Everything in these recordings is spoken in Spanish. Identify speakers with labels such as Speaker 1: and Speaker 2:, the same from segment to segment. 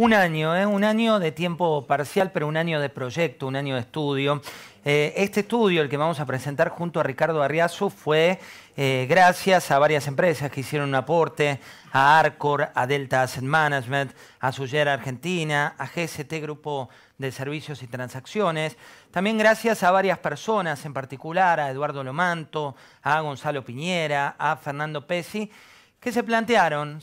Speaker 1: Un año de tiempo parcial, pero un año de proyecto, un año de estudio. Este estudio, el que vamos a presentar junto a Ricardo Arriazu, fue gracias a varias empresas que hicieron un aporte, a Arcor, a Delta Asset Management, a Suyer Argentina, a GST Grupo de Servicios y Transacciones. También gracias a varias personas, en particular a Eduardo Lomanto, a Gonzalo Piñera, a Fernando Pesi, que se plantearon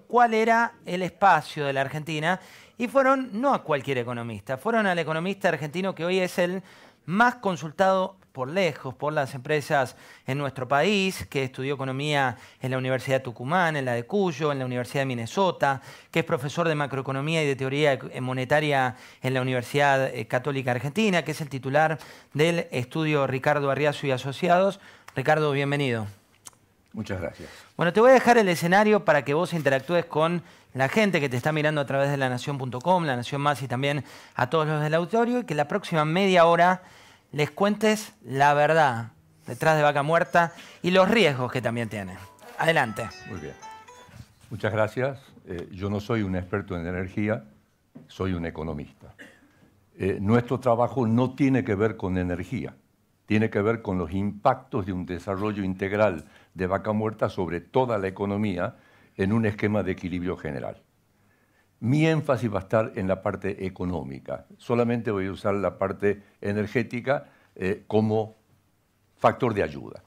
Speaker 1: cuál era el espacio de la Argentina y fueron no a cualquier economista, fueron al economista argentino que hoy es el más consultado por lejos por las empresas en nuestro país, que estudió economía en la Universidad de Tucumán, en la de Cuyo, en la Universidad de Minnesota, que es profesor de macroeconomía y de teoría monetaria en la Universidad Católica Argentina, que es el titular del estudio Ricardo Arriazu y Asociados. Ricardo, bienvenido.
Speaker 2: Muchas gracias.
Speaker 1: Bueno, te voy a dejar el escenario para que vos interactúes con la gente que te está mirando a través de lanación.com, La Nación Más y también a todos los del auditorio, y que la próxima media hora les cuentes la verdad detrás de Vaca Muerta y los riesgos que también tiene. Adelante.
Speaker 2: Muy bien. Muchas gracias. Yo no soy un experto en energía, soy un economista. Nuestro trabajo no tiene que ver con energía, tiene que ver con los impactos de un desarrollo integral de Vaca Muerta sobre toda la economía en un esquema de equilibrio general. Mi énfasis va a estar en la parte económica. Solamente voy a usar la parte energética como factor de ayuda.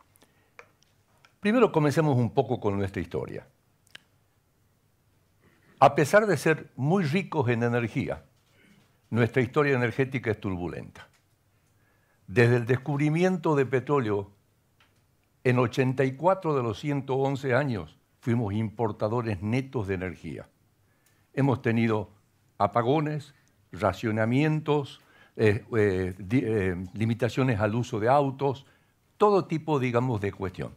Speaker 2: Primero comencemos un poco con nuestra historia. A pesar de ser muy ricos en energía, nuestra historia energética es turbulenta. Desde el descubrimiento de petróleo, en 84 de los 111 años fuimos importadores netos de energía. Hemos tenido apagones, racionamientos, limitaciones al uso de autos, todo tipo, digamos, de cuestión.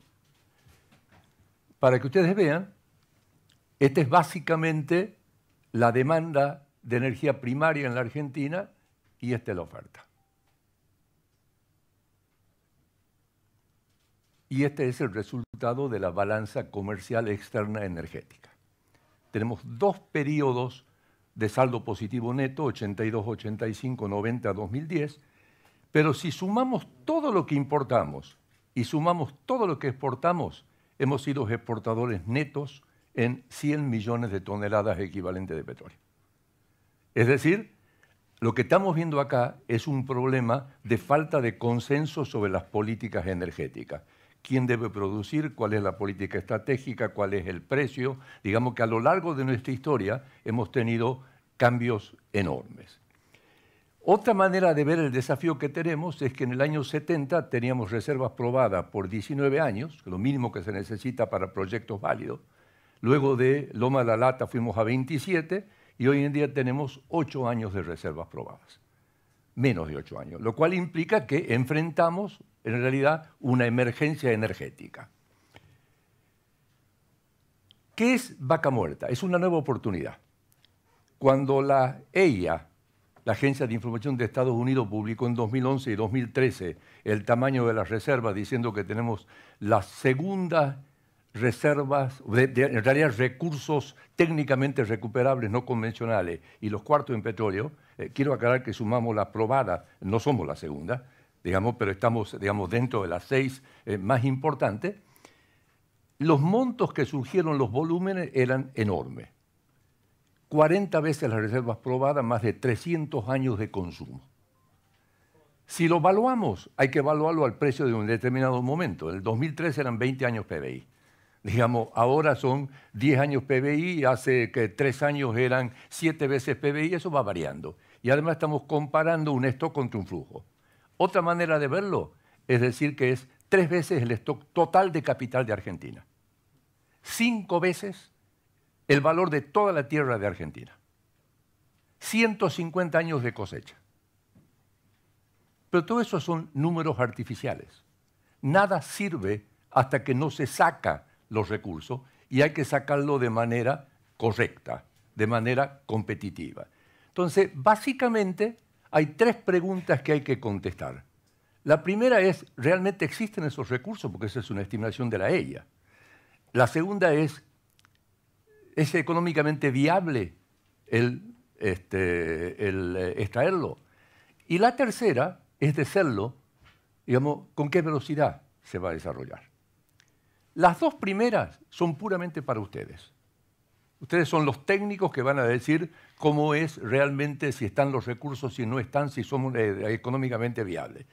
Speaker 2: Para que ustedes vean, esta es básicamente la demanda de energía primaria en la Argentina y esta es la oferta. Y este es el resultado de la balanza comercial externa energética. Tenemos dos periodos de saldo positivo neto, 82, 85, 90, 2010, pero si sumamos todo lo que importamos y sumamos todo lo que exportamos, hemos sido exportadores netos en 100 millones de toneladas equivalentes de petróleo. Es decir, lo que estamos viendo acá es un problema de falta de consenso sobre las políticas energéticas. ¿Quién debe producir? ¿Cuál es la política estratégica? ¿Cuál es el precio? Digamos que a lo largo de nuestra historia hemos tenido cambios enormes. Otra manera de ver el desafío que tenemos es que en el año 70 teníamos reservas probadas por 19 años, lo mínimo que se necesita para proyectos válidos. Luego de Loma de la Lata fuimos a 27 y hoy en día tenemos 8 años de reservas probadas. Menos de 8 años, lo cual implica que enfrentamos en realidad una emergencia energética. ¿Qué es Vaca Muerta? Es una nueva oportunidad. Cuando la EIA, la Agencia de Información de Estados Unidos, publicó en 2011 y 2013 el tamaño de las reservas, diciendo que tenemos las segundas reservas, en realidad recursos técnicamente recuperables, no convencionales, y los cuartos en petróleo, quiero aclarar que sumamos la probada, no somos la segunda, digamos, pero estamos, digamos, dentro de las 6 más importantes. Los montos que surgieron, los volúmenes eran enormes. 40 veces las reservas probadas, más de 300 años de consumo. Si lo evaluamos, hay que evaluarlo al precio de un determinado momento. En el 2003 eran 20 años PBI. Digamos, ahora son 10 años PBI, hace que 3 años eran 7 veces PBI, eso va variando. Y además estamos comparando un stock contra un flujo. Otra manera de verlo es decir que es 3 veces el stock total de capital de Argentina. 5 veces el valor de toda la tierra de Argentina. 150 años de cosecha. Pero todo eso son números artificiales. Nada sirve hasta que no se saca los recursos y hay que sacarlo de manera correcta, de manera competitiva. Entonces, básicamente, hay 3 preguntas que hay que contestar. La primera es, ¿realmente existen esos recursos? Porque esa es una estimación de la EIA. La segunda ¿es económicamente viable el extraerlo. Y la tercera es de serlo, digamos, con qué velocidad se va a desarrollar. Las dos primeras son puramente para ustedes. Ustedes son los técnicos que van a decir cómo es realmente, si están los recursos, si no están, si somos económicamente viables.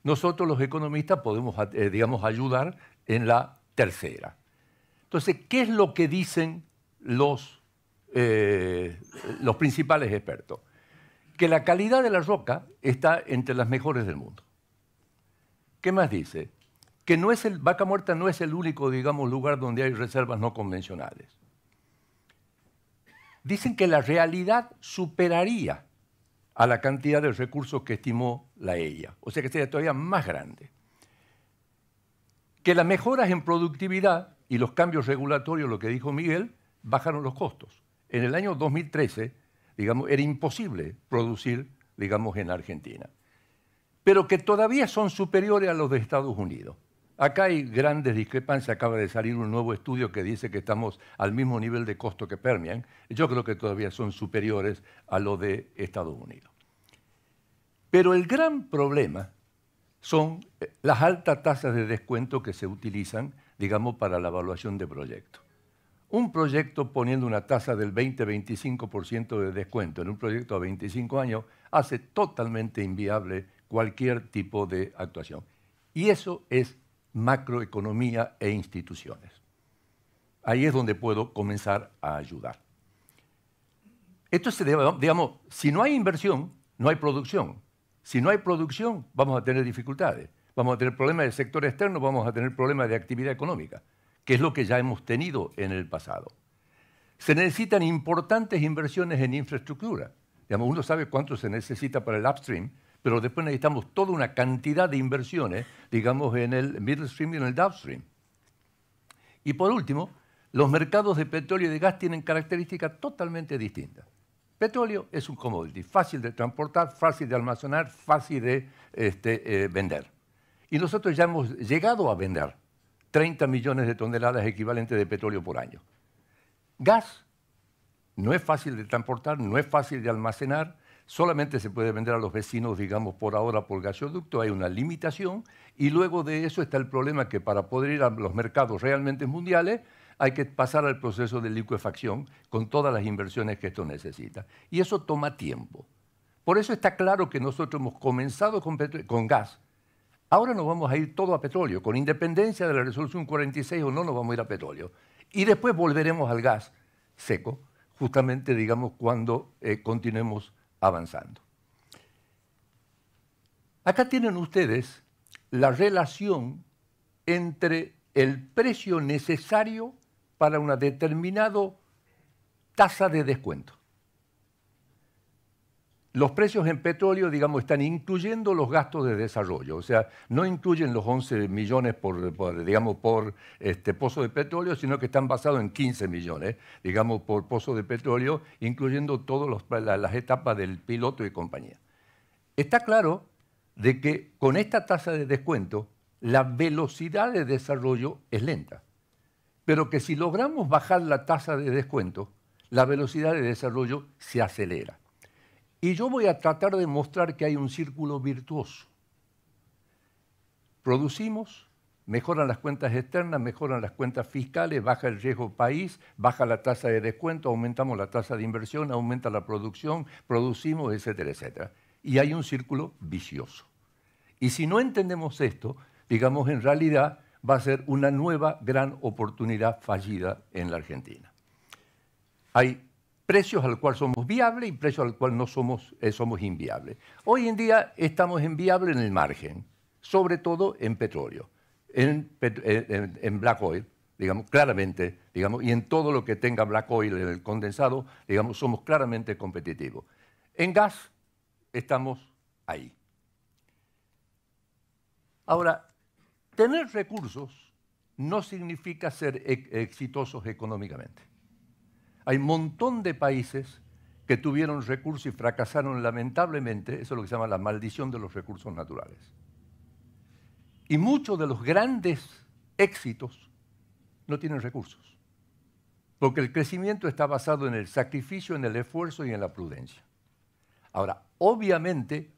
Speaker 2: Nosotros los economistas podemos, digamos, ayudar en la tercera. Entonces, ¿qué es lo que dicen los principales expertos? Que la calidad de la roca está entre las mejores del mundo. ¿Qué más dice? Que Vaca Muerta no es el único, digamos, lugar donde hay reservas no convencionales. Dicen que la realidad superaría a la cantidad de recursos que estimó la EIA, o sea que sería todavía más grande. Que las mejoras en productividad y los cambios regulatorios, lo que dijo Miguel, bajaron los costos. En el año 2013, digamos, era imposible producir, digamos, en Argentina, pero que todavía son superiores a los de Estados Unidos. Acá hay grandes discrepancias. Acaba de salir un nuevo estudio que dice que estamos al mismo nivel de costo que Permian. Yo creo que todavía son superiores a los de Estados Unidos. Pero el gran problema son las altas tasas de descuento que se utilizan, digamos, para la evaluación de proyectos. Un proyecto poniendo una tasa del 20-25% de descuento en un proyecto a 25 años hace totalmente inviable cualquier tipo de actuación. Y eso es macroeconomía e instituciones. Ahí es donde puedo comenzar a ayudar. Entonces, digamos, si no hay inversión, no hay producción. Si no hay producción, vamos a tener dificultades. Vamos a tener problemas del sector externo, vamos a tener problemas de actividad económica, que es lo que ya hemos tenido en el pasado. Se necesitan importantes inversiones en infraestructura. Digamos, uno sabe cuánto se necesita para el upstream, pero después necesitamos toda una cantidad de inversiones, digamos, en el middle stream y en el downstream. Y por último, los mercados de petróleo y de gas tienen características totalmente distintas. Petróleo es un commodity, fácil de transportar, fácil de almacenar, fácil de vender. Y nosotros ya hemos llegado a vender 30 millones de toneladas equivalentes de petróleo por año. Gas no es fácil de transportar, no es fácil de almacenar, solamente se puede vender a los vecinos, digamos, por ahora por gasoducto, hay una limitación, y luego de eso está el problema que para poder ir a los mercados realmente mundiales hay que pasar al proceso de licuefacción con todas las inversiones que esto necesita. Y eso toma tiempo. Por eso está claro que nosotros hemos comenzado con gas. Ahora nos vamos a ir todo a petróleo, con independencia de la resolución 46 o no, nos vamos a ir a petróleo. Y después volveremos al gas seco, justamente, digamos, cuando continuemos avanzando. Acá tienen ustedes la relación entre el precio necesario para una determinada tasa de descuento. Los precios en petróleo, digamos, están incluyendo los gastos de desarrollo, o sea, no incluyen los 11 millones por pozo de petróleo, sino que están basados en 15 millones, digamos, por pozo de petróleo, incluyendo todas las etapas del piloto y compañía. Está claro de que con esta tasa de descuento, la velocidad de desarrollo es lenta, pero que si logramos bajar la tasa de descuento, la velocidad de desarrollo se acelera. Y yo voy a tratar de mostrar que hay un círculo virtuoso. Producimos, mejoran las cuentas externas, mejoran las cuentas fiscales, baja el riesgo país, baja la tasa de descuento, aumentamos la tasa de inversión, aumenta la producción, producimos, etcétera, etcétera. Y hay un círculo vicioso. Y si no entendemos esto, digamos, en realidad va a ser una nueva gran oportunidad fallida en la Argentina. Hay precios al cual somos viables y precios al cual no somos inviables. Hoy en día estamos en viable en el margen, sobre todo en petróleo, en black oil, digamos, claramente, digamos, y en todo lo que tenga black oil en el condensado, digamos, somos claramente competitivos. En gas estamos ahí. Ahora, tener recursos no significa ser exitosos económicamente. Hay un montón de países que tuvieron recursos y fracasaron lamentablemente, eso es lo que se llama la maldición de los recursos naturales. Y muchos de los grandes éxitos no tienen recursos. porque el crecimiento está basado en el sacrificio, en el esfuerzo y en la prudencia. Ahora, obviamente,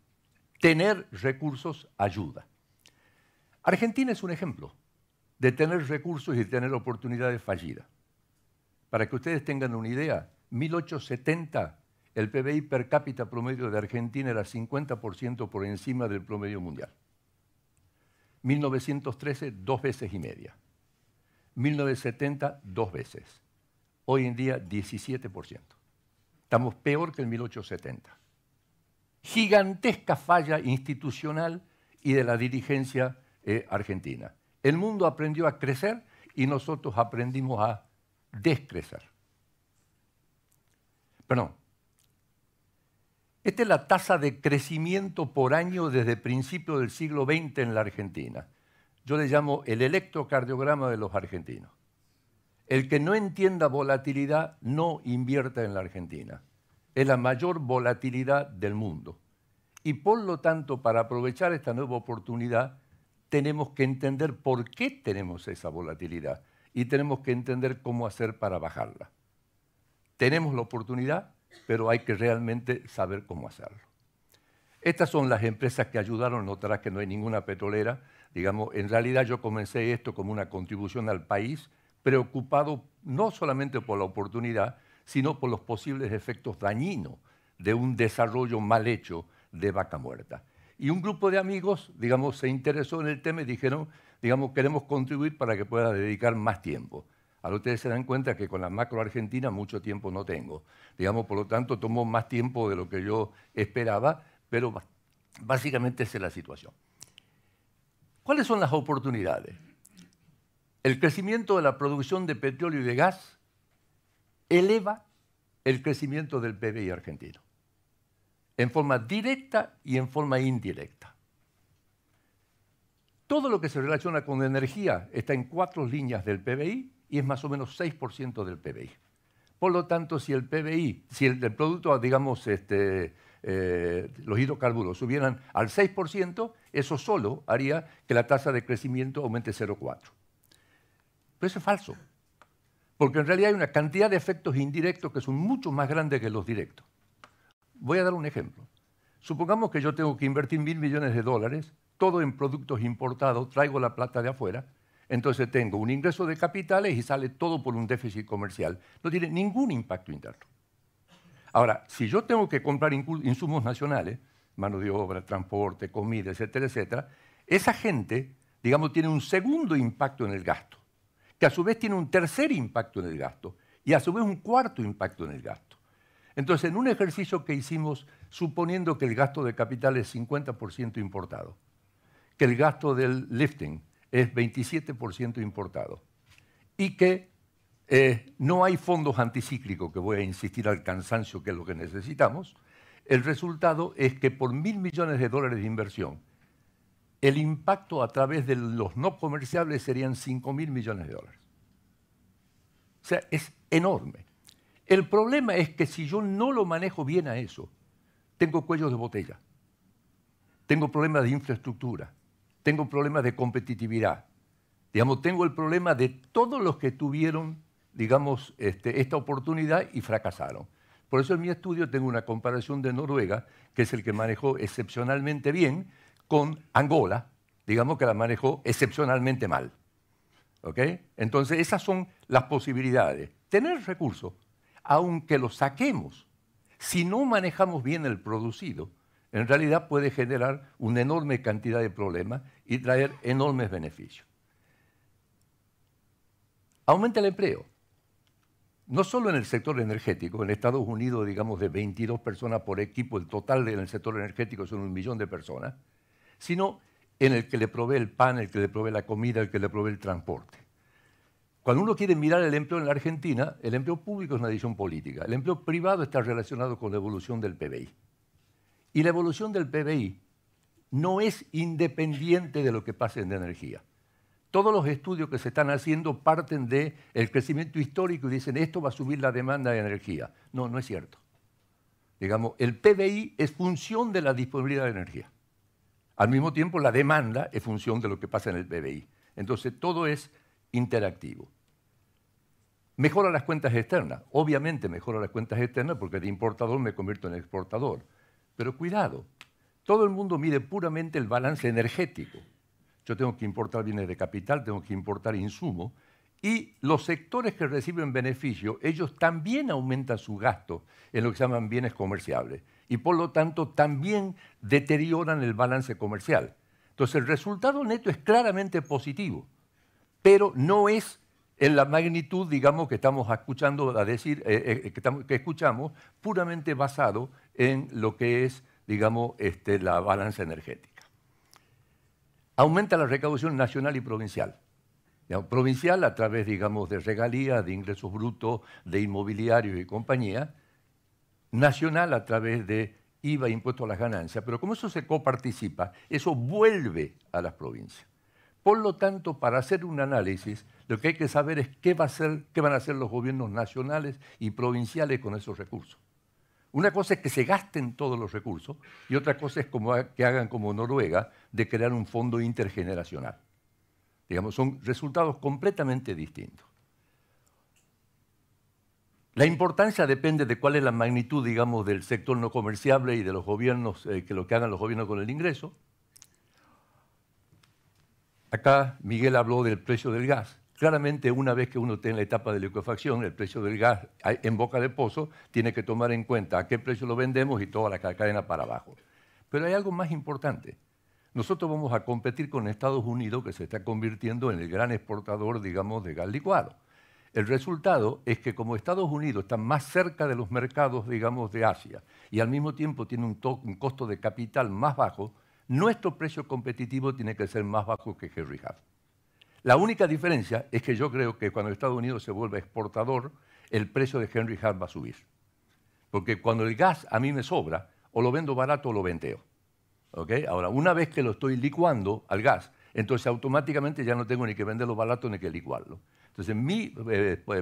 Speaker 2: tener recursos ayuda. Argentina es un ejemplo de tener recursos y tener oportunidades fallidas. Para que ustedes tengan una idea, 1870 el PBI per cápita promedio de Argentina era 50% por encima del promedio mundial. 1913, 2 veces y media. 1970, 2 veces. Hoy en día, 17%. Estamos peor que en 1870. Gigantesca falla institucional y de la dirigencia argentina. El mundo aprendió a crecer y nosotros aprendimos a descrecer. Perdón. Esta es la tasa de crecimiento por año desde principios del siglo XX en la Argentina. Yo le llamo el electrocardiograma de los argentinos. El que no entienda volatilidad no invierta en la Argentina. Es la mayor volatilidad del mundo. Y por lo tanto, para aprovechar esta nueva oportunidad, tenemos que entender por qué tenemos esa volatilidad y tenemos que entender cómo hacer para bajarla. Tenemos la oportunidad, pero hay que realmente saber cómo hacerlo. Estas son las empresas que ayudaron, notarás que no hay ninguna petrolera. Digamos, en realidad yo comencé esto como una contribución al país, preocupado no solamente por la oportunidad, sino por los posibles efectos dañinos de un desarrollo mal hecho de Vaca Muerta. Y un grupo de amigos, digamos, se interesó en el tema y dijeron, digamos, queremos contribuir para que pueda dedicar más tiempo. Ahora ustedes se dan cuenta que con la macro argentina mucho tiempo no tengo. Digamos, por lo tanto, tomó más tiempo de lo que yo esperaba, pero básicamente esa es la situación. ¿Cuáles son las oportunidades? El crecimiento de la producción de petróleo y de gas eleva el crecimiento del PBI argentino, en forma directa y en forma indirecta. Todo lo que se relaciona con energía está en 4 líneas del PBI y es más o menos 6% del PBI. Por lo tanto, si el PBI, si el producto, digamos, los hidrocarburos subieran al 6%, eso solo haría que la tasa de crecimiento aumente 0,4. Pero eso es falso, porque en realidad hay una cantidad de efectos indirectos que son mucho más grandes que los directos. Voy a dar un ejemplo. Supongamos que yo tengo que invertir $1.000 millones, todo en productos importados, traigo la plata de afuera, entonces tengo un ingreso de capitales y sale todo por un déficit comercial. No tiene ningún impacto interno. Ahora, si yo tengo que comprar insumos nacionales, mano de obra, transporte, comida, etcétera, etcétera, esa gente, digamos, tiene un segundo impacto en el gasto, que a su vez tiene un tercer impacto en el gasto y a su vez un cuarto impacto en el gasto. Entonces, en un ejercicio que hicimos, suponiendo que el gasto de capital es 50% importado, que el gasto del lifting es 27% importado y que no hay fondos anticíclicos, que voy a insistir al cansancio que es lo que necesitamos, el resultado es que por $1.000 millones de inversión, el impacto a través de los no comerciables serían $5.000 millones. O sea, es enorme. El problema es que si yo no lo manejo bien a eso, tengo cuellos de botella, tengo problemas de infraestructura, tengo problemas de competitividad. Digamos, tengo el problema de todos los que tuvieron, digamos, esta oportunidad y fracasaron. Por eso en mi estudio tengo una comparación de Noruega, que es el que manejó excepcionalmente bien, con Angola, digamos que la manejó excepcionalmente mal. ¿Ok? Entonces, esas son las posibilidades. Tener recursos, aunque los saquemos, si no manejamos bien el producido, en realidad puede generar una enorme cantidad de problemas y traer enormes beneficios. Aumenta el empleo. No solo en el sector energético, en Estados Unidos, digamos, de 22 personas por equipo, el total en el sector energético son 1 millón de personas, sino en el que le provee el pan, el que le provee la comida, el que le provee el transporte. Cuando uno quiere mirar el empleo en la Argentina, el empleo público es una decisión política. El empleo privado está relacionado con la evolución del PBI. Y la evolución del PBI no es independiente de lo que pase en energía. Todos los estudios que se están haciendo parten del crecimiento histórico y dicen esto va a subir la demanda de energía. No, no es cierto. Digamos, el PBI es función de la disponibilidad de energía. Al mismo tiempo, la demanda es función de lo que pasa en el PBI. Entonces, todo es interactivo. Mejora las cuentas externas. Obviamente mejora las cuentas externas porque de importador me convierto en exportador. Pero cuidado, todo el mundo mide puramente el balance energético. Yo tengo que importar bienes de capital, tengo que importar insumos, y los sectores que reciben beneficio, ellos también aumentan su gasto en lo que se llaman bienes comerciables, y por lo tanto también deterioran el balance comercial. Entonces el resultado neto es claramente positivo, pero no es en la magnitud, digamos, que estamos escuchando a decir, que escuchamos, puramente basado en lo que es, digamos, la balanza energética. Aumenta la recaudación nacional y provincial. Digamos, provincial a través, digamos, de regalías, de ingresos brutos, de inmobiliarios y compañía. Nacional a través de IVA, impuesto a las ganancias. Pero como eso se coparticipa, eso vuelve a las provincias. Por lo tanto, para hacer un análisis, lo que hay que saber es qué van a hacer los gobiernos nacionales y provinciales con esos recursos. Una cosa es que se gasten todos los recursos y otra cosa es que hagan como Noruega, de crear un fondo intergeneracional. Digamos, son resultados completamente distintos. La importancia depende de cuál es la magnitud, digamos, del sector no comerciable y de los gobiernos, lo que hagan los gobiernos con el ingreso. Acá Miguel habló del precio del gas. Claramente, una vez que uno esté en la etapa de liquefacción, el precio del gas en boca de pozo tiene que tomar en cuenta a qué precio lo vendemos y toda la cadena para abajo. Pero hay algo más importante. Nosotros vamos a competir con Estados Unidos, que se está convirtiendo en el gran exportador, digamos, de gas licuado. El resultado es que como Estados Unidos está más cerca de los mercados, digamos, de Asia y al mismo tiempo tiene un costo de capital más bajo, nuestro precio competitivo tiene que ser más bajo que Henry Hub. La única diferencia es que yo creo que cuando Estados Unidos se vuelva exportador, el precio de Henry Hub va a subir. Porque cuando el gas a mí me sobra, o lo vendo barato o lo venteo. ¿Okay? Ahora, una vez que lo estoy licuando al gas, entonces automáticamente ya no tengo ni que venderlo barato ni que licuarlo. Entonces mi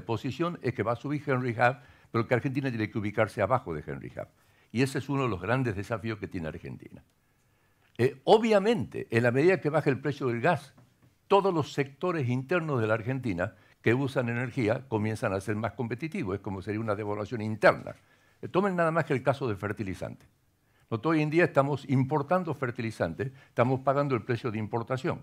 Speaker 2: posición es que va a subir Henry Hub, pero que Argentina tiene que ubicarse abajo de Henry Hub. Y ese es uno de los grandes desafíos que tiene Argentina. Obviamente, en la medida que baje el precio del gas, todos los sectores internos de la Argentina que usan energía comienzan a ser más competitivos. Es como sería una devaluación interna. Tomen nada más que el caso de fertilizantes. Hoy en día estamos importando fertilizantes, estamos pagando el precio de importación.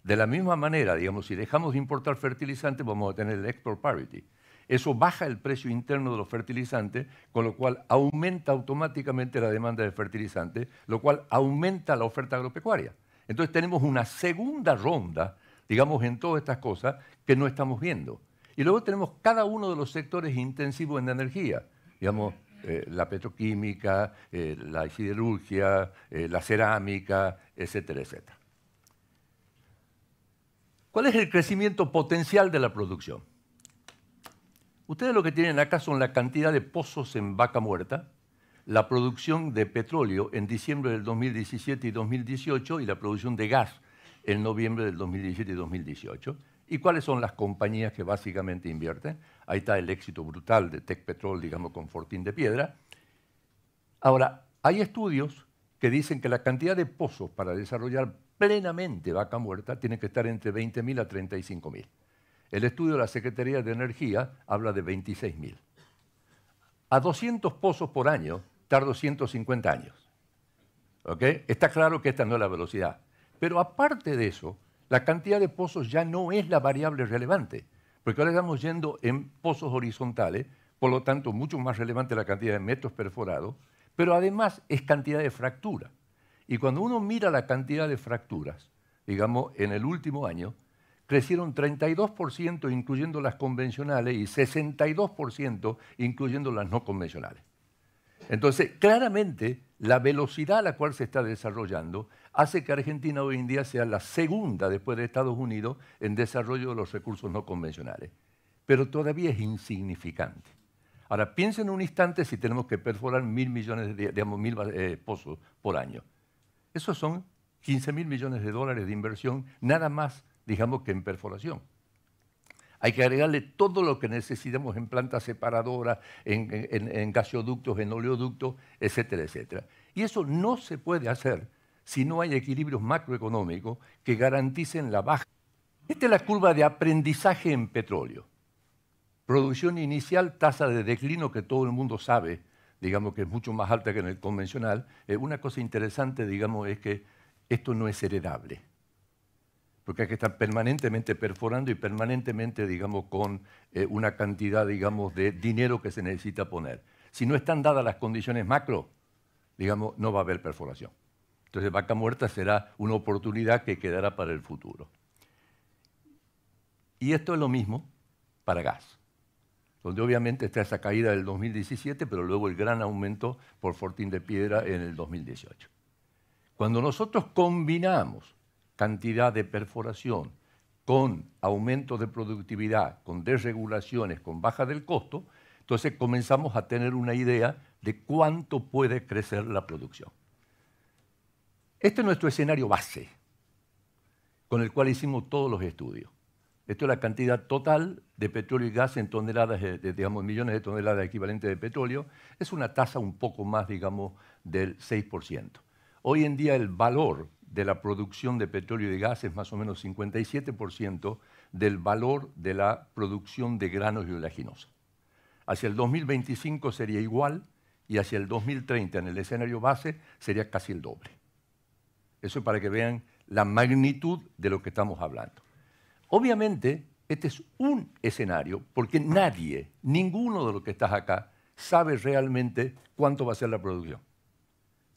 Speaker 2: De la misma manera, digamos, si dejamos de importar fertilizantes, vamos a tener el export parity. Eso baja el precio interno de los fertilizantes, con lo cual aumenta automáticamente la demanda de fertilizantes, lo cual aumenta la oferta agropecuaria. Entonces tenemos una segunda ronda, digamos, en todas estas cosas que no estamos viendo. Y luego tenemos cada uno de los sectores intensivos en energía, digamos, la petroquímica, la siderurgia, la cerámica, etcétera, etcétera. ¿Cuál es el crecimiento potencial de la producción? Ustedes lo que tienen acá son la cantidad de pozos en Vaca Muerta, la producción de petróleo en diciembre del 2017 y 2018 y la producción de gas en noviembre del 2017 y 2018. ¿Y cuáles son las compañías que básicamente invierten? Ahí está el éxito brutal de Tecpetrol, digamos, con Fortín de Piedra. Ahora, hay estudios que dicen que la cantidad de pozos para desarrollar plenamente Vaca Muerta tiene que estar entre 20.000 a 35.000. El estudio de la Secretaría de Energía habla de 26.000. A 200 pozos por año tarda 150 años. ¿Okay? Está claro que esta no es la velocidad. Pero aparte de eso, la cantidad de pozos ya no es la variable relevante, porque ahora estamos yendo en pozos horizontales, por lo tanto, mucho más relevante la cantidad de metros perforados, pero además es cantidad de fractura. Y cuando uno mira la cantidad de fracturas, digamos, en el último año, crecieron 32% incluyendo las convencionales y 62% incluyendo las no convencionales. Entonces, claramente, la velocidad a la cual se está desarrollando hace que Argentina hoy en día sea la segunda después de Estados Unidos en desarrollo de los recursos no convencionales. Pero todavía es insignificante. Ahora, piensen un instante si tenemos que perforar 1.000 millones de pozos por año. Esos son 15.000 millones de dólares de inversión, nada más, digamos, que en perforación. Hay que agregarle todo lo que necesitamos en plantas separadoras, en gasoductos, en oleoductos, etcétera, etcétera. Y eso no se puede hacer si no hay equilibrios macroeconómicos que garanticen la baja. Esta es la curva de aprendizaje en petróleo. Producción inicial, tasa de declino que todo el mundo sabe, digamos que es mucho más alta que en el convencional. Una cosa interesante, digamos, es que esto no es heredable, porque hay que estar permanentemente perforando y permanentemente, digamos, con una cantidad, digamos, de dinero que se necesita poner. Si no están dadas las condiciones macro, digamos, no va a haber perforación. Entonces, Vaca Muerta será una oportunidad que quedará para el futuro. Y esto es lo mismo para gas, donde obviamente está esa caída del 2017, pero luego el gran aumento por Fortín de Piedra en el 2018. Cuando nosotros combinamos cantidad de perforación con aumento de productividad, con desregulaciones, con baja del costo, entonces comenzamos a tener una idea de cuánto puede crecer la producción. Este es nuestro escenario base, con el cual hicimos todos los estudios. Esto es la cantidad total de petróleo y gas en toneladas, digamos, millones de toneladas equivalentes de petróleo. Es una tasa un poco más, digamos, del 6%. Hoy en día el valor de la producción de petróleo y de gas es más o menos 57% del valor de la producción de granos y oleaginosa. Hacia el 2025 sería igual y hacia el 2030 en el escenario base sería casi el doble. Eso es para que vean la magnitud de lo que estamos hablando. Obviamente, este es un escenario porque nadie, ninguno de los que estás acá, sabe realmente cuánto va a ser la producción.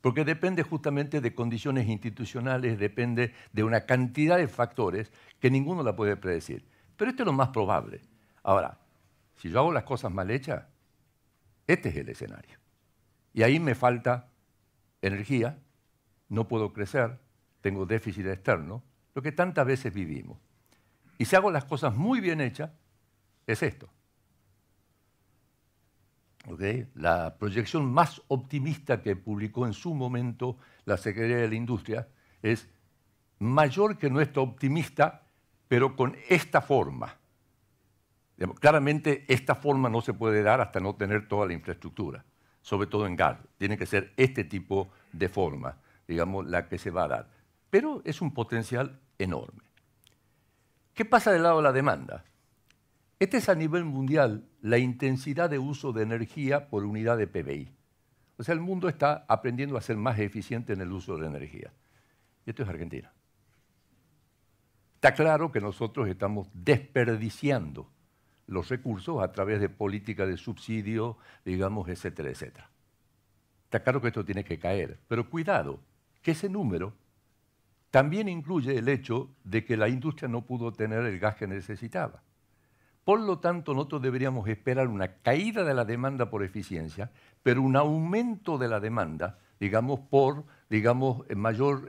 Speaker 2: Porque depende justamente de condiciones institucionales, depende de una cantidad de factores que ninguno la puede predecir. Pero esto es lo más probable. Ahora, si yo hago las cosas mal hechas, este es el escenario. Y ahí me falta energía, no puedo crecer, tengo déficit externo, lo que tantas veces vivimos. Y si hago las cosas muy bien hechas, es esto. ¿Okay? La proyección más optimista que publicó en su momento la Secretaría de la Industria es mayor que nuestra optimista, pero con esta forma. Claramente esta forma no se puede dar hasta no tener toda la infraestructura, sobre todo en gas. Tiene que ser este tipo de forma, digamos, la que se va a dar. Pero es un potencial enorme. ¿Qué pasa del lado de la demanda? Este es a nivel mundial la intensidad de uso de energía por unidad de PBI. O sea, el mundo está aprendiendo a ser más eficiente en el uso de la energía. Y esto es Argentina. Está claro que nosotros estamos desperdiciando los recursos a través de políticas de subsidio, digamos, etcétera, etcétera. Está claro que esto tiene que caer, pero cuidado, que ese número también incluye el hecho de que la industria no pudo tener el gas que necesitaba. Por lo tanto, nosotros deberíamos esperar una caída de la demanda por eficiencia, pero un aumento de la demanda, digamos, por mayor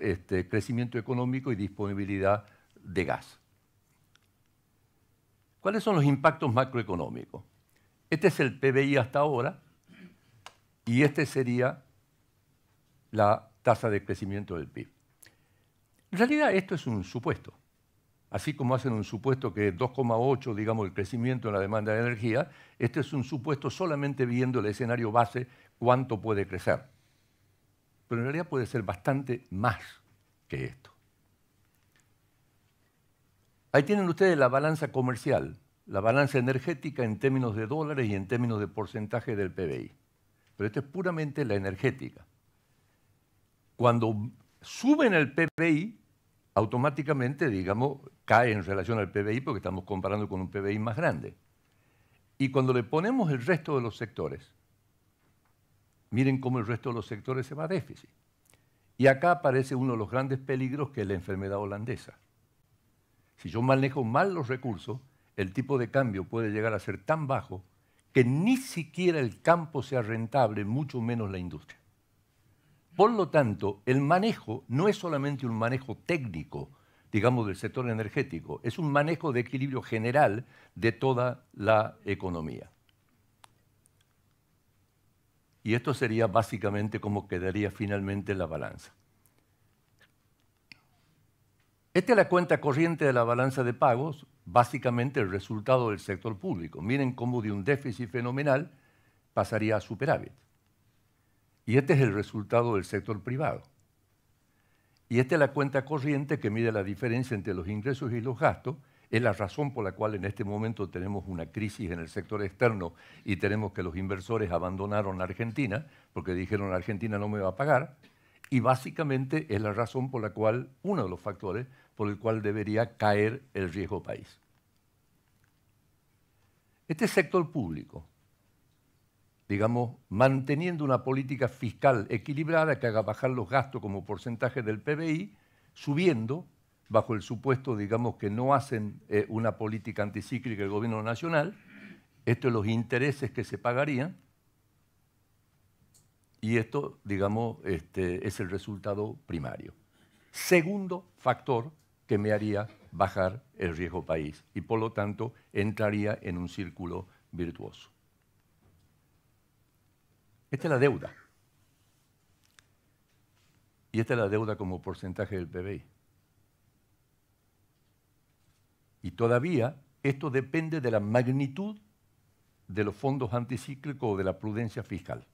Speaker 2: crecimiento económico y disponibilidad de gas. ¿Cuáles son los impactos macroeconómicos? Este es el PBI hasta ahora y este sería la tasa de crecimiento del PIB. En realidad esto es un supuesto. Así como hacen un supuesto que es 2,8, digamos, el crecimiento en la demanda de energía, este es un supuesto solamente viendo el escenario base, cuánto puede crecer. Pero en realidad puede ser bastante más que esto. Ahí tienen ustedes la balanza comercial, la balanza energética en términos de dólares y en términos de porcentaje del PBI. Pero esto es puramente la energética. Cuando suben el PBI, automáticamente, digamos, cae en relación al PBI porque estamos comparando con un PBI más grande. Y cuando le ponemos el resto de los sectores, miren cómo el resto de los sectores se va a déficit. Y acá aparece uno de los grandes peligros que es la enfermedad holandesa. Si yo manejo mal los recursos, el tipo de cambio puede llegar a ser tan bajo que ni siquiera el campo sea rentable, mucho menos la industria. Por lo tanto, el manejo no es solamente un manejo técnico, digamos, del sector energético, es un manejo de equilibrio general de toda la economía. Y esto sería básicamente cómo quedaría finalmente la balanza. Esta es la cuenta corriente de la balanza de pagos, básicamente el resultado del sector público. Miren cómo de un déficit fenomenal pasaría a superávit. Y este es el resultado del sector privado. Y esta es la cuenta corriente que mide la diferencia entre los ingresos y los gastos Es la razón por la cual en este momento tenemos una crisis en el sector externo y tenemos que los inversores abandonaron la Argentina porque dijeron la Argentina no me va a pagar. Y básicamente es la razón por la cual, uno de los factores por el cual debería caer el riesgo país. Este sector público, digamos, manteniendo una política fiscal equilibrada que haga bajar los gastos como porcentaje del PBI, subiendo, bajo el supuesto, digamos, que no hacen una política anticíclica el gobierno nacional, esto es los intereses que se pagarían, y esto, digamos, es el resultado primario. Segundo factor que me haría bajar el riesgo país y, por lo tanto, entraría en un círculo virtuoso. Esta es la deuda. Y esta es la deuda como porcentaje del PBI. Y todavía esto depende de la magnitud de los fondos anticíclicos o de la prudencia fiscal.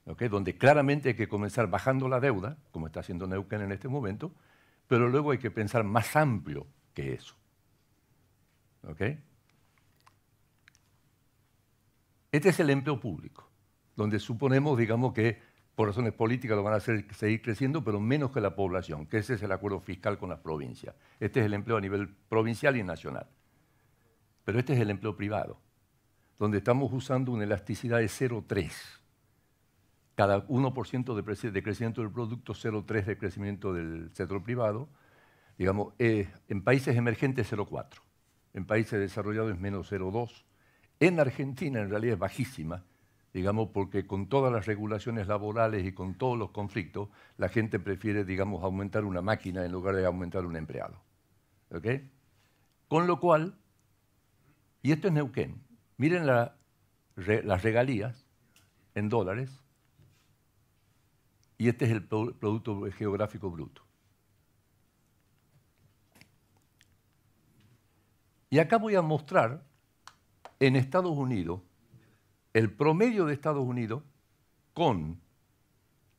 Speaker 2: ¿Okay? Donde claramente hay que comenzar bajando la deuda, como está haciendo Neuquén en este momento, pero luego hay que pensar más amplio que eso. ¿Okay? Este es el empleo público, donde suponemos, digamos, que por razones políticas lo van a hacer seguir creciendo, pero menos que la población, que ese es el acuerdo fiscal con las provincias. Este es el empleo a nivel provincial y nacional. Pero este es el empleo privado, donde estamos usando una elasticidad de 0,3. Cada 1% de crecimiento del producto, 0,3 de crecimiento del sector privado. Digamos, en países emergentes 0,4. En países desarrollados es menos 0,2. En Argentina en realidad es bajísima, digamos, porque con todas las regulaciones laborales y con todos los conflictos, la gente prefiere, digamos, aumentar una máquina en lugar de aumentar un empleado. ¿Ok? Con lo cual, y esto es Neuquén, miren las regalías en dólares, y este es el Producto Geográfico Bruto. Y acá voy a mostrar en Estados Unidos, el promedio de Estados Unidos con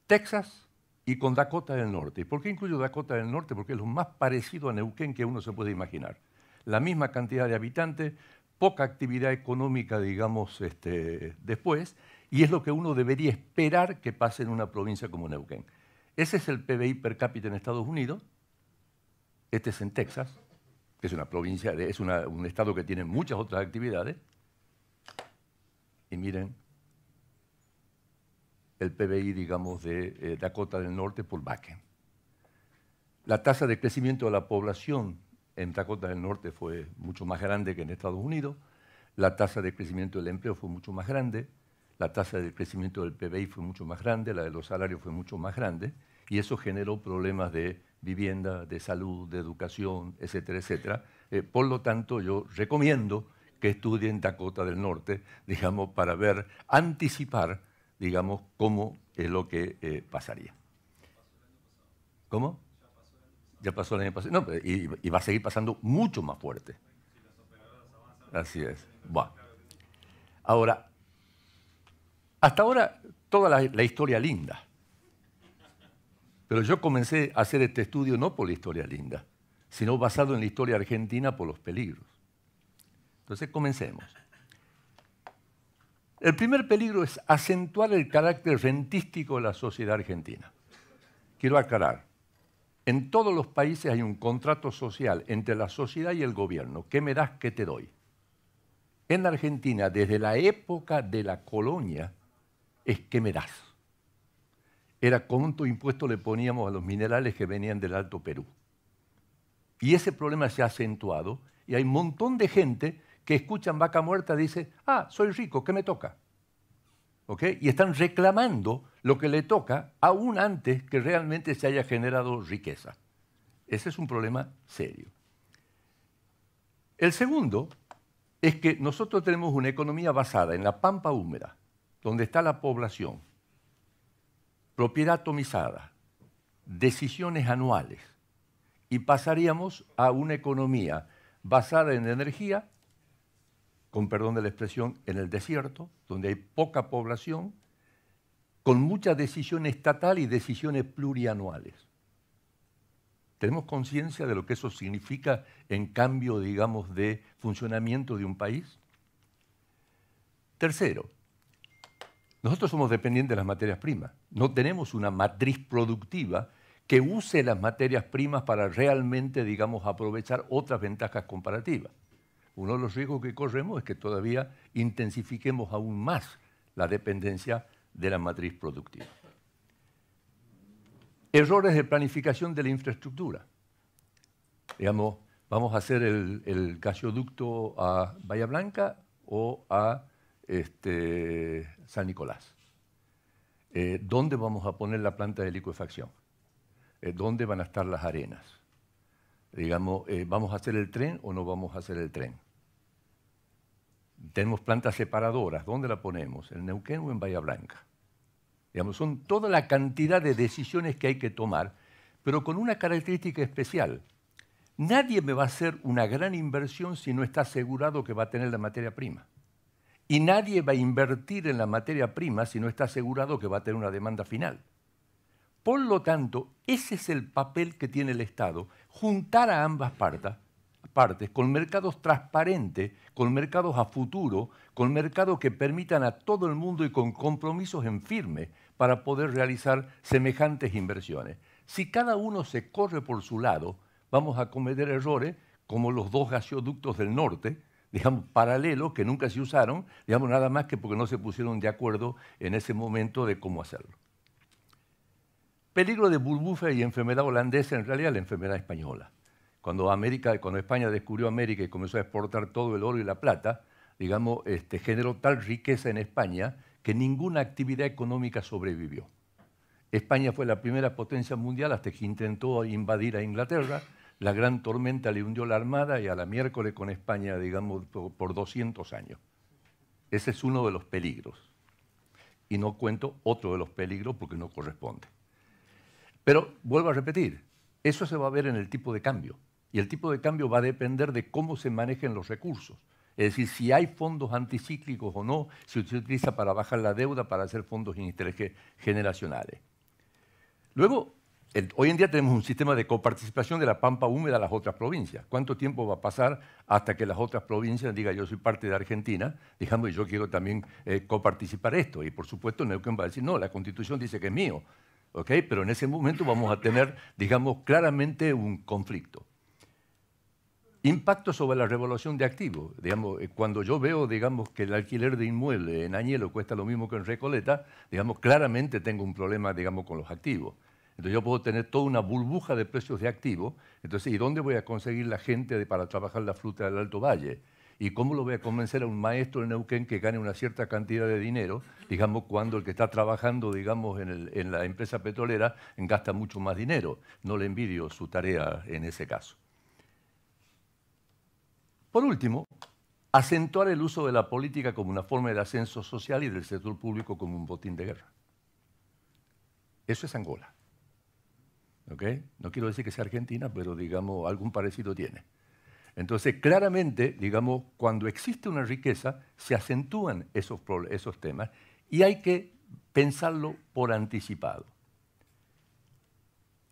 Speaker 2: Texas y con Dakota del Norte. ¿Y por qué incluyo Dakota del Norte? Porque es lo más parecido a Neuquén que uno se puede imaginar. La misma cantidad de habitantes, poca actividad económica, digamos, después, y es lo que uno debería esperar que pase en una provincia como Neuquén. Ese es el PBI per cápita en Estados Unidos, este es en Texas, que es una provincia, es un estado que tiene muchas otras actividades, y miren el PBI, digamos, de Dakota del Norte por Bakken. La tasa de crecimiento de la población en Dakota del Norte fue mucho más grande que en Estados Unidos, la tasa de crecimiento del empleo fue mucho más grande, la tasa de crecimiento del PBI fue mucho más grande, la de los salarios fue mucho más grande, y eso generó problemas de vivienda, de salud, de educación, etcétera, etcétera. Por lo tanto, yo recomiendo que estudien Dakota del Norte, digamos, para ver, anticipar, digamos, cómo es lo que pasaría. ¿Cómo? Ya pasó el año pasado. No, y va a seguir pasando mucho más fuerte. Así es. Bueno. Ahora, hasta ahora toda la historia linda. Pero yo comencé a hacer este estudio no por la historia linda, sino basado en la historia argentina por los peligros. Entonces, comencemos. El primer peligro es acentuar el carácter rentístico de la sociedad argentina. Quiero aclarar, en todos los países hay un contrato social entre la sociedad y el gobierno. ¿Qué me das, qué te doy? En Argentina, desde la época de la colonia, es ¿qué me das? Era cuánto impuesto le poníamos a los minerales que venían del Alto Perú. Y ese problema se ha acentuado y hay un montón de gente que escuchan Vaca Muerta y dice, ah, soy rico, ¿qué me toca? ¿Okay? Y están reclamando lo que le toca aún antes que realmente se haya generado riqueza. Ese es un problema serio. El segundo es que nosotros tenemos una economía basada en la pampa húmeda, donde está la población, propiedad atomizada, decisiones anuales, y pasaríamos a una economía basada en energía, con perdón de la expresión, en el desierto, donde hay poca población, con mucha decisión estatal y decisiones plurianuales. ¿Tenemos conciencia de lo que eso significa en cambio, digamos, de funcionamiento de un país? Tercero, nosotros somos dependientes de las materias primas. No tenemos una matriz productiva que use las materias primas para realmente, digamos, aprovechar otras ventajas comparativas. Uno de los riesgos que corremos es que todavía intensifiquemos aún más la dependencia de la matriz productiva. Errores de planificación de la infraestructura. Digamos, ¿vamos a hacer el gasoducto a Bahía Blanca o a San Nicolás? ¿Dónde vamos a poner la planta de licuefacción? ¿Dónde van a estar las arenas? Digamos, ¿vamos a hacer el tren o no vamos a hacer el tren? Tenemos plantas separadoras, ¿dónde la ponemos? ¿En Neuquén o en Bahía Blanca? Digamos, son toda la cantidad de decisiones que hay que tomar, pero con una característica especial. Nadie me va a hacer una gran inversión si no está asegurado que va a tener la materia prima. Y nadie va a invertir en la materia prima si no está asegurado que va a tener una demanda final. Por lo tanto, ese es el papel que tiene el Estado, juntar a ambas partes con mercados transparentes, con mercados a futuro, con mercados que permitan a todo el mundo y con compromisos en firme para poder realizar semejantes inversiones. Si cada uno se corre por su lado, vamos a cometer errores como los dos gasoductos del norte, digamos, paralelos, que nunca se usaron, digamos, nada más que porque no se pusieron de acuerdo en ese momento de cómo hacerlo. Peligro de burbuja y enfermedad holandesa, en realidad la enfermedad española. Cuando España descubrió América y comenzó a exportar todo el oro y la plata, digamos, generó tal riqueza en España que ninguna actividad económica sobrevivió. España fue la primera potencia mundial hasta que intentó invadir a Inglaterra. La gran tormenta le hundió la armada y a la miércoles con España, digamos, por 200 años. Ese es uno de los peligros. Y no cuento otro de los peligros porque no corresponde. Pero vuelvo a repetir, eso se va a ver en el tipo de cambio. Y el tipo de cambio va a depender de cómo se manejen los recursos. Es decir, si hay fondos anticíclicos o no, si se utiliza para bajar la deuda, para hacer fondos intergeneracionales. Luego, hoy en día tenemos un sistema de coparticipación de la pampa húmeda a las otras provincias. ¿Cuánto tiempo va a pasar hasta que las otras provincias digan yo soy parte de Argentina, digamos, y yo quiero también coparticipar esto? Y por supuesto Neuquén va a decir, no, la Constitución dice que es mío. ¿Okay? Pero en ese momento vamos a tener, digamos, claramente un conflicto. Impacto sobre la revaluación de activos. Digamos, cuando yo veo, digamos, que el alquiler de inmueble en Añelo cuesta lo mismo que en Recoleta, digamos, claramente tengo un problema, digamos, con los activos. Entonces yo puedo tener toda una burbuja de precios de activos. Entonces, ¿y dónde voy a conseguir la gente para trabajar la fruta del Alto Valle? ¿Y cómo lo voy a convencer a un maestro en Neuquén que gane una cierta cantidad de dinero, digamos, cuando el que está trabajando, digamos, en la empresa petrolera gasta mucho más dinero? No le envidio su tarea en ese caso. Por último, acentuar el uso de la política como una forma de ascenso social y del sector público como un botín de guerra. Eso es Angola. ¿Okay? No quiero decir que sea Argentina, pero, digamos, algún parecido tiene. Entonces, claramente, digamos, cuando existe una riqueza, se acentúan esos temas y hay que pensarlo por anticipado.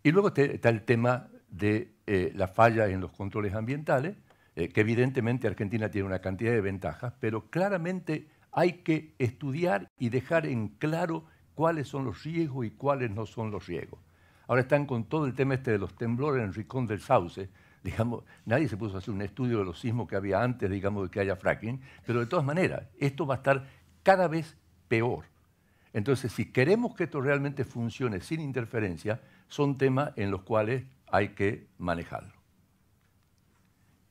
Speaker 2: Y luego está el tema de la falla en los controles ambientales, que evidentemente Argentina tiene una cantidad de ventajas, pero claramente hay que estudiar y dejar en claro cuáles son los riesgos y cuáles no son los riesgos. Ahora están con todo el tema de los temblores en el Rincón del Sauce. Digamos, nadie se puso a hacer un estudio de los sismos que había antes, digamos, de que haya fracking, pero de todas maneras, esto va a estar cada vez peor. Entonces, si queremos que esto realmente funcione sin interferencia, son temas en los cuales hay que manejarlo.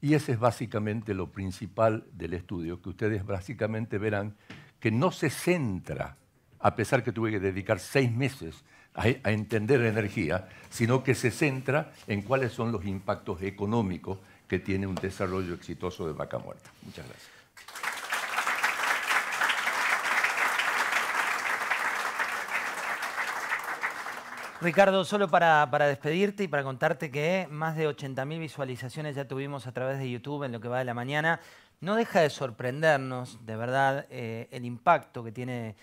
Speaker 2: Y ese es básicamente lo principal del estudio, que ustedes básicamente verán que no se centra, a pesar que tuve que dedicar 6 meses a entender la energía, sino que se centra en cuáles son los impactos económicos que tiene un desarrollo exitoso de Vaca Muerta. Muchas gracias.
Speaker 1: Ricardo, solo para despedirte y para contarte que más de 80.000 visualizaciones ya tuvimos a través de YouTube en lo que va de la mañana. no deja de sorprendernos, de verdad, el impacto que tiene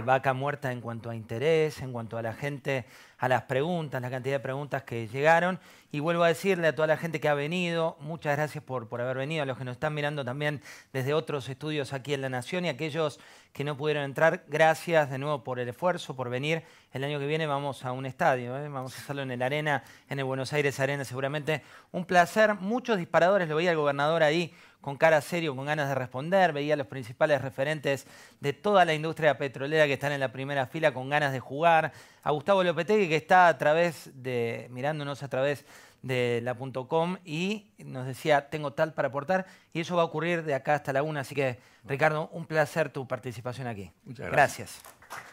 Speaker 1: Vaca Muerta en cuanto a interés, en cuanto a la gente, a las preguntas, la cantidad de preguntas que llegaron. Y vuelvo a decirle a toda la gente que ha venido, muchas gracias por haber venido, a los que nos están mirando también desde otros estudios aquí en La Nación y a aquellos que no pudieron entrar, gracias de nuevo por el esfuerzo, por venir. El año que viene vamos a un estadio, vamos a hacerlo en el Arena, en el Buenos Aires Arena, seguramente un placer. Muchos disparadores, lo veía el gobernador ahí con cara serio, con ganas de responder, veía a los principales referentes de toda la industria petrolera que están en la primera fila con ganas de jugar, a Gustavo Lopetegui que está a través de, mirándonos a través de la.com y nos decía, tengo tal para aportar, y eso va a ocurrir de acá hasta la 1, así que Ricardo, un placer tu participación aquí.
Speaker 2: Muchas gracias.
Speaker 1: Gracias.